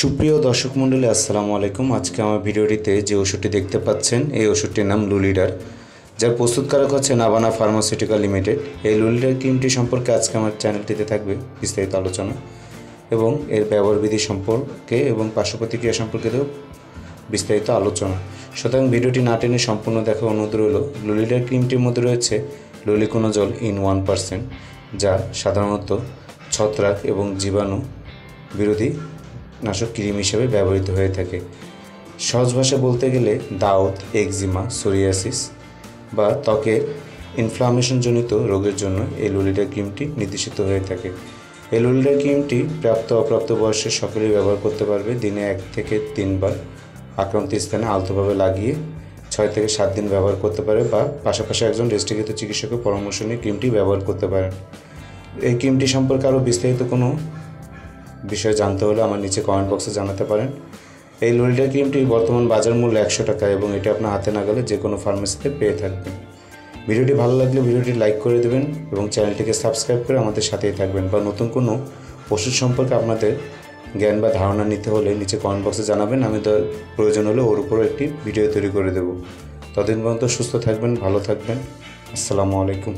সুপ্রিয় দর্শক মণ্ডলী আসসালামু আলাইকুম। আজকে আমার ভিডিওটিতে যে ওষুধটি দেখতে পাচ্ছেন এই ওষুধটির নাম লুলিডার, যার প্রস্তুতকারক হচ্ছে নাভানা ফার্মাসিউটিক্যাল লিমিটেড। এই লুলিডার ক্রিমটি সম্পর্কে আজকে আমার চ্যানেলটিতে থাকবে বিস্তারিত আলোচনা এবং এর ব্যবহার বিধি সম্পর্কে এবং পার্শ্ব প্রতিক্রিয়া সম্পর্কেও বিস্তারিত আলোচনা। সুতরাং ভিডিওটি না টেনে সম্পূর্ণ দেখা অনুরোধ রইল। লুলিডার ক্রিমটির মধ্যে রয়েছে লুলিকোনাজল ইন 1%, যা সাধারণত ছত্রাক এবং জীবাণু বিরোধী নাশক ক্রিম হিসেবে ব্যবহৃত হয়ে থাকে। সহজ ভাষা বলতে গেলে দাউদ, একজিমা, সোরিয়াসিস বা ত্বকের ইনফ্লামেশনজনিত রোগের জন্য এই লুলিডার ক্রিমটি নির্দেশিত হয়ে থাকে। এই লুলিডার ক্রিমটি প্রাপ্ত অপ্রাপ্ত বয়সে সকলেই ব্যবহার করতে পারবে। দিনে 1 থেকে 3 বার আক্রান্ত স্থানে আলতোভাবে লাগিয়ে 6 থেকে 7 দিন ব্যবহার করতে পারে বা পাশাপাশি একজন রেজিস্ট্রিকৃত চিকিৎসকের পরামর্শ নিয়ে ক্রিমটি ব্যবহার করতে পারেন। এই ক্রিমটি সম্পর্কে আরও বিস্তারিত কোনো বিষয় জানতে হলে আমার নিচে কমেন্ট বক্সে জানাতে পারেন। এই লুলিডার ক্রিমটি বর্তমান বাজার মূল্য 100 টাকা এবং এটি আপনার হাতে নাগালে যে কোনো ফার্মেসিতে পেয়ে থাকবেন। ভিডিওটি ভালো লাগলে ভিডিওটি লাইক করে দেবেন এবং চ্যানেলটিকে সাবস্ক্রাইব করে আমাদের সাথেই থাকবেন। বা নতুন কোনো ওষুধ সম্পর্কে আপনাদের জ্ঞান বা ধারণা নিতে হলে নিচে কমেন্ট বক্সে জানাবেন। আমি তো প্রয়োজন হলে ওর উপরও একটি ভিডিও তৈরি করে দেব। ততদিন পর্যন্ত সুস্থ থাকবেন, ভালো থাকবেন। আসসালামু আলাইকুম।